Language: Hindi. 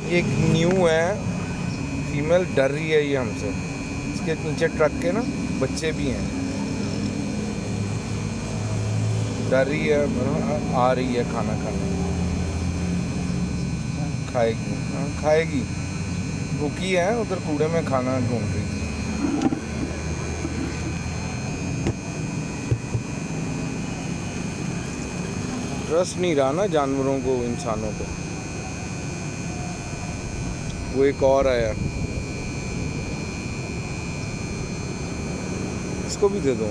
ये एक न्यू है, फीमेल डर रही है ये हमसे। इसके नीचे ट्रक के ना बच्चे भी हैं, डर रही है, आ रही है खाना खाने। खाएगी, हाँ खाएगी, भूखी है, उधर कूड़े में खाना ढूंढ रही थी। ट्रस्ट नहीं रहा ना जानवरों को इंसानों पे। वो एक और आया, इसको भी दे दो।